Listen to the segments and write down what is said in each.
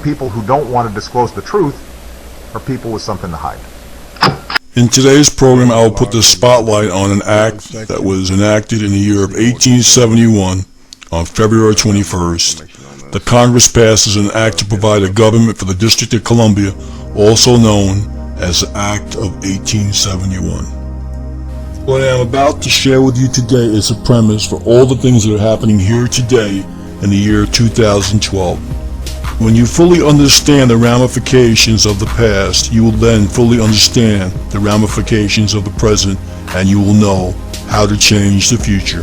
people who don't want to disclose the truth are people with something to hide. In today's program, I will put the spotlight on an act that was enacted in the year of 1871 on February 21st. The Congress passes an act to provide a government for the District of Columbia, also known as the Act of 1871. What I am about to share with you today is a premise for all the things that are happening here today in the year 2012. When you fully understand the ramifications of the past, you will then fully understand the ramifications of the present, and you will know how to change the future.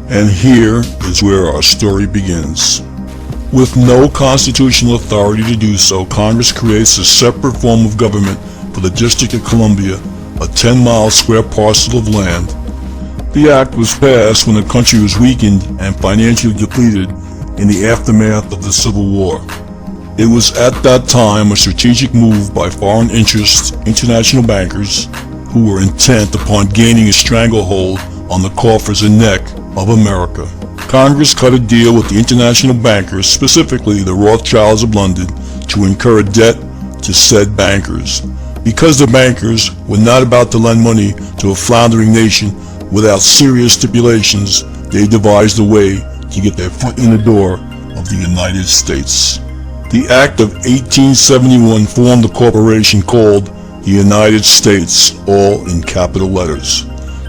And here is where our story begins. With no constitutional authority to do so, Congress creates a separate form of government for the District of Columbia, a 10-mile square parcel of land. The act was passed when the country was weakened and financially depleted in the aftermath of the Civil War. It was at that time a strategic move by foreign interests, international bankers, who were intent upon gaining a stranglehold on the coffers and neck of America. Congress cut a deal with the international bankers, specifically the Rothschilds of London, to incur a debt to said bankers. Because the bankers were not about to lend money to a floundering nation without serious stipulations, they devised a way to get their foot in the door of the United States. The Act of 1871 formed a corporation called the United States, all in capital letters.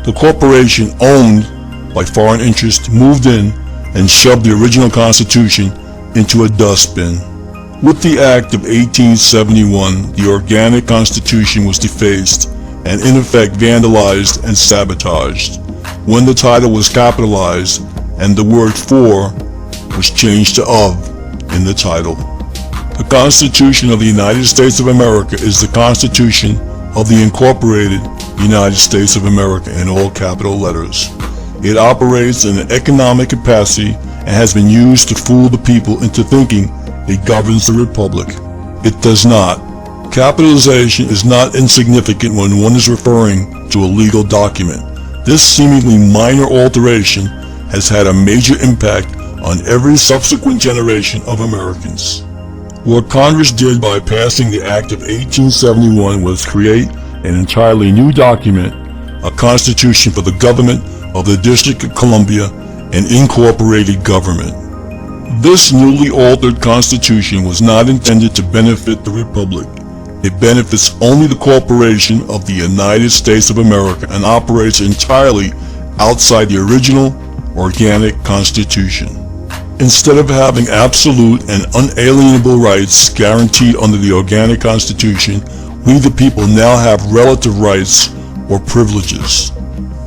The corporation, owned by foreign interests, moved in and shoved the original Constitution into a dustbin. With the Act of 1871, the organic Constitution was defaced and in effect vandalized and sabotaged. When the title was capitalized and the word "for" was changed to "of" in the title. The Constitution of the United States of America is the Constitution of the Incorporated United States of America in all capital letters. It operates in an economic capacity and has been used to fool the people into thinking it governs the Republic. It does not. Capitalization is not insignificant when one is referring to a legal document. This seemingly minor alteration has had a major impact on every subsequent generation of Americans. What Congress did by passing the Act of 1871 was create an entirely new document, a constitution for the government of the District of Columbia, an incorporated government. This newly altered constitution was not intended to benefit the Republic. It benefits only the corporation of the United States of America and operates entirely outside the original organic Constitution. Instead of having absolute and unalienable rights guaranteed under the organic Constitution, we the people now have relative rights or privileges.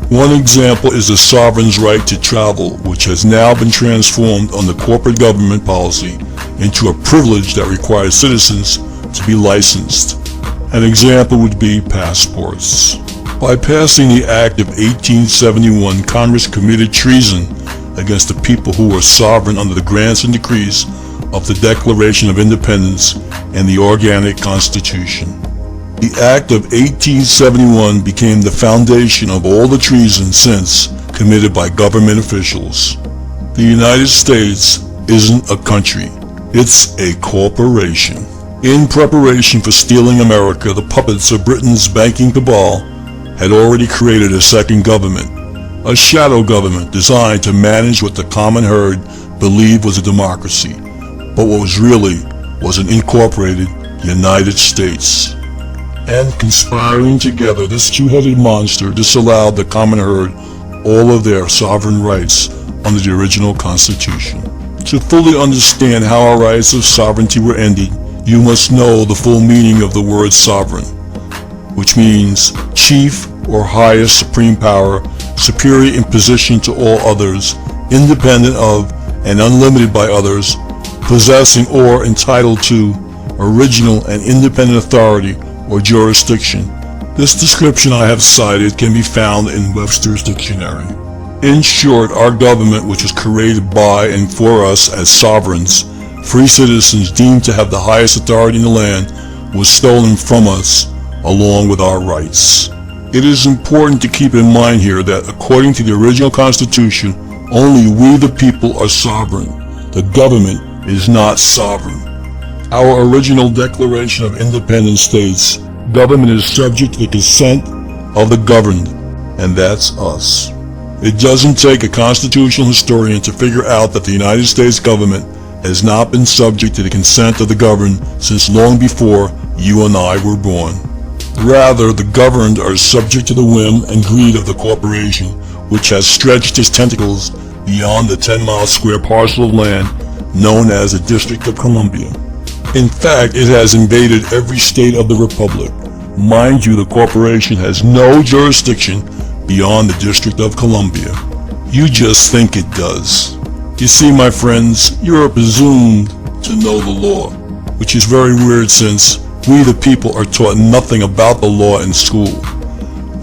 One example is the sovereign's right to travel, which has now been transformed under corporate government policy into a privilege that requires citizens to be licensed. An example would be passports. By passing the Act of 1871, Congress committed treason against the people who were sovereign under the grants and decrees of the Declaration of Independence and the organic Constitution. The Act of 1871 became the foundation of all the treason since committed by government officials. The United States isn't a country, it's a corporation. In preparation for stealing America, the puppets of Britain's banking cabal had already created a second government, a shadow government designed to manage what the common herd believed was a democracy, but what was really was an incorporated United States. And conspiring together, this two-headed monster disallowed the common herd all of their sovereign rights under the original Constitution. To fully understand how our rights of sovereignty were ended, you must know the full meaning of the word sovereign, which means chief or highest supreme power, superior in position to all others, independent of and unlimited by others, possessing or entitled to original and independent authority or jurisdiction. This description I have cited can be found in Webster's dictionary. In short, our government, which was created by and for us as sovereigns, free citizens deemed to have the highest authority in the land, was stolen from us along with our rights. It is important to keep in mind here that according to the original Constitution, only we the people are sovereign. The government is not sovereign. Our original Declaration of Independence states, government is subject to the consent of the governed, and that's us. It doesn't take a constitutional historian to figure out that the United States government has not been subject to the consent of the governed since long before you and I were born. Rather, the governed are subject to the whim and greed of the corporation, which has stretched its tentacles beyond the 10-mile square parcel of land known as the District of Columbia. In fact, it has invaded every state of the Republic. Mind you, the corporation has no jurisdiction beyond the District of Columbia. You just think it does. You see, my friends, you are presumed to know the law, which is very weird since we the people are taught nothing about the law in school.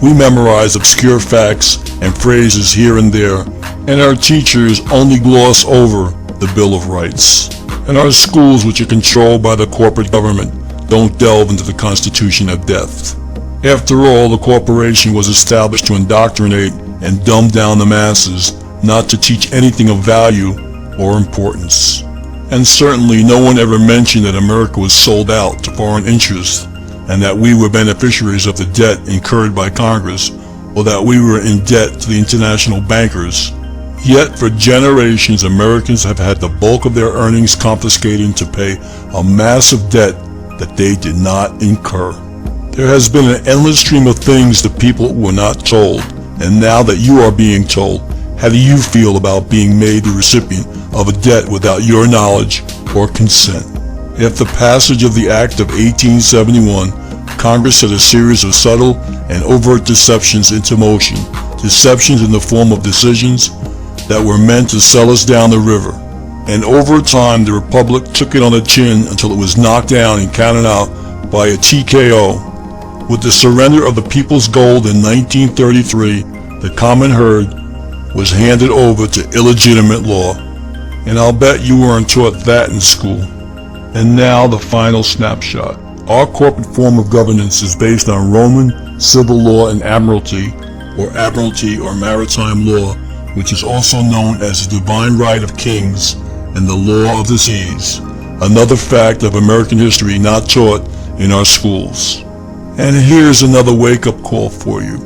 We memorize obscure facts and phrases here and there, and our teachers only gloss over the Bill of Rights. And our schools, which are controlled by the corporate government, don't delve into the Constitution of Death. After all, the corporation was established to indoctrinate and dumb down the masses, not to teach anything of value or importance. And certainly no one ever mentioned that America was sold out to foreign interests, and that we were beneficiaries of the debt incurred by Congress, or that we were in debt to the international bankers. Yet for generations, Americans have had the bulk of their earnings confiscated to pay a massive debt that they did not incur. There has been an endless stream of things the people were not told, and now that you are being told, how do you feel about being made the recipient of a debt without your knowledge or consent? After passage of the Act of 1871, Congress set a series of subtle and overt deceptions into motion, deceptions in the form of decisions that were meant to sell us down the river. And over time, the Republic took it on the chin until it was knocked down and counted out by a TKO. With the surrender of the people's gold in 1933, the common herd was handed over to illegitimate law. And I'll bet you weren't taught that in school. And now the final snapshot. Our corporate form of governance is based on Roman civil law and admiralty or maritime law, which is also known as the divine right of kings and the law of the seas, another fact of American history not taught in our schools. And here's another wake-up call for you.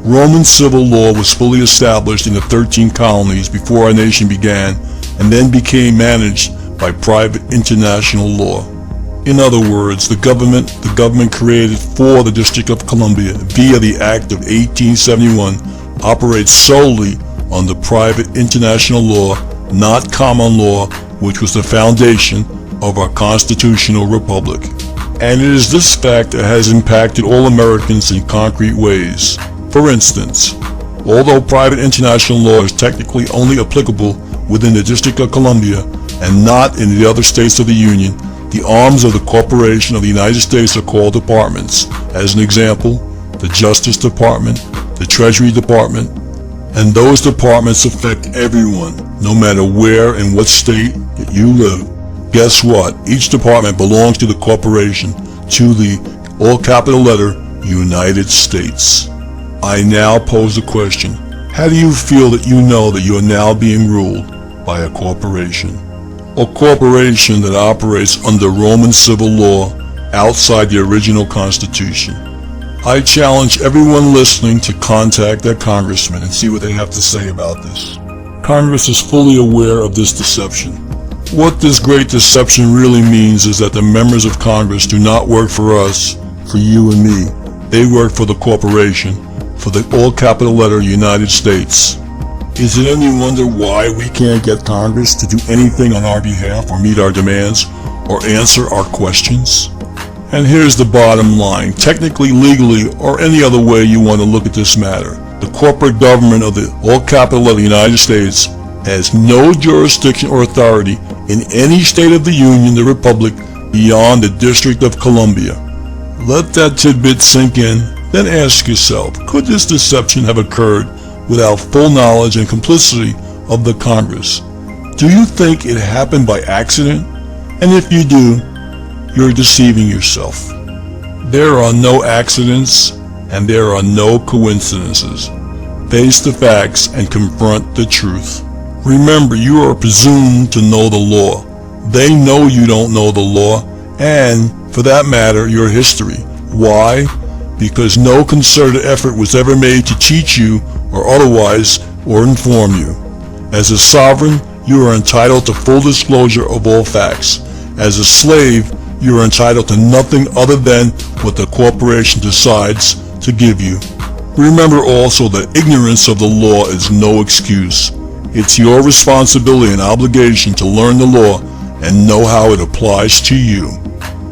Roman civil law was fully established in the 13 colonies before our nation began, and then became managed by private international law. In other words, the government created for the District of Columbia via the Act of 1871 operates solely on the private international law, not common law, which was the foundation of our constitutional republic. And it is this fact that has impacted all Americans in concrete ways. For instance, although private international law is technically only applicable within the District of Columbia and not in the other states of the Union, the arms of the corporation of the United States are called departments. As an example, the Justice Department, the Treasury Department, and those departments affect everyone, no matter where and what state that you live. Guess what? Each department belongs to the corporation, to the all capital letter United States. I now pose the question, how do you feel that you know that you are now being ruled by a corporation? A corporation that operates under Roman civil law outside the original Constitution. I challenge everyone listening to contact their congressman and see what they have to say about this. Congress is fully aware of this deception. What this great deception really means is that the members of Congress do not work for us, for you and me. They work for the corporation, for the all capital letter United States. Is it any wonder why we can't get Congress to do anything on our behalf or meet our demands or answer our questions? And here's the bottom line. Technically, legally, or any other way you want to look at this matter, the corporate government of the all capital letter United States has no jurisdiction or authority in any state of the Union, the Republic, beyond the District of Columbia. Let that tidbit sink in, then ask yourself, could this deception have occurred without full knowledge and complicity of the Congress? Do you think it happened by accident? And if you do, you're deceiving yourself. There are no accidents and there are no coincidences. Face the facts and confront the truth. Remember, you are presumed to know the law. They know you don't know the law, and, for that matter, your history. Why? Because no concerted effort was ever made to cheat you or otherwise or inform you. As a sovereign, you are entitled to full disclosure of all facts. As a slave, you are entitled to nothing other than what the corporation decides to give you. Remember also that ignorance of the law is no excuse. It's your responsibility and obligation to learn the law and know how it applies to you.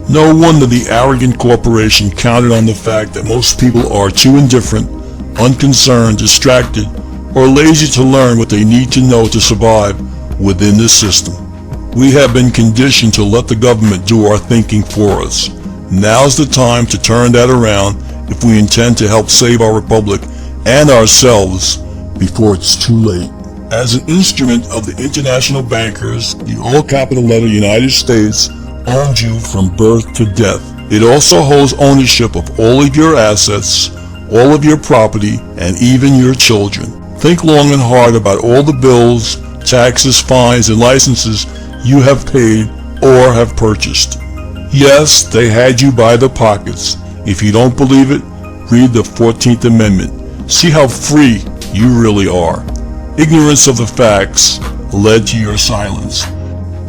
No wonder the arrogant corporation counted on the fact that most people are too indifferent, unconcerned, distracted, or lazy to learn what they need to know to survive within the system. We have been conditioned to let the government do our thinking for us. Now's the time to turn that around if we intend to help save our republic and ourselves before it's too late. As an instrument of the international bankers, the all-capital letter United States owns you from birth to death. It also holds ownership of all of your assets, all of your property, and even your children. Think long and hard about all the bills, taxes, fines, and licenses you have paid or have purchased. Yes, they had you by the pockets. If you don't believe it, read the 14th Amendment. See how free you really are. Ignorance of the facts led to your silence.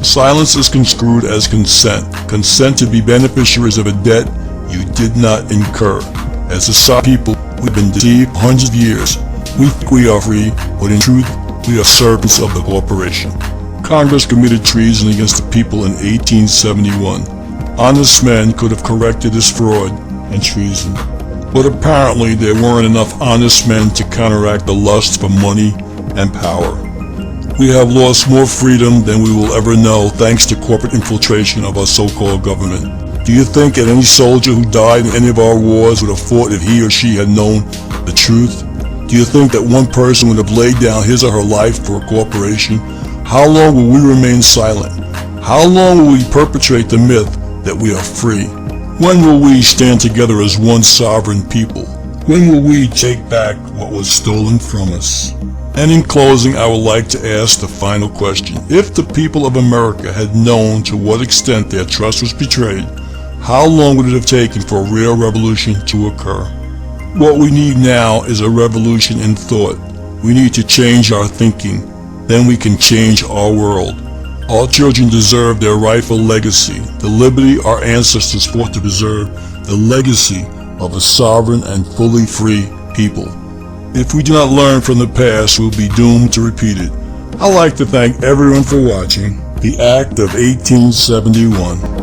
Silence is construed as consent. Consent to be beneficiaries of a debt you did not incur. As a sovereign people, we've been deceived hundreds of years. We think we are free, but in truth, we are servants of the corporation. Congress committed treason against the people in 1871. Honest men could have corrected this fraud and treason, but apparently there weren't enough honest men to counteract the lust for money and power. We have lost more freedom than we will ever know thanks to corporate infiltration of our so-called government. Do you think that any soldier who died in any of our wars would have fought if he or she had known the truth? Do you think that one person would have laid down his or her life for a corporation? How long will we remain silent? How long will we perpetrate the myth that we are free? When will we stand together as one sovereign people? When will we take back what was stolen from us? And in closing, I would like to ask the final question. If the people of America had known to what extent their trust was betrayed, how long would it have taken for a real revolution to occur? What we need now is a revolution in thought. We need to change our thinking. Then we can change our world. All children deserve their rightful legacy, the liberty our ancestors fought to preserve, the legacy of a sovereign and fully free people. If we do not learn from the past, we'll be doomed to repeat it. I'd like to thank everyone for watching The Act of 1871.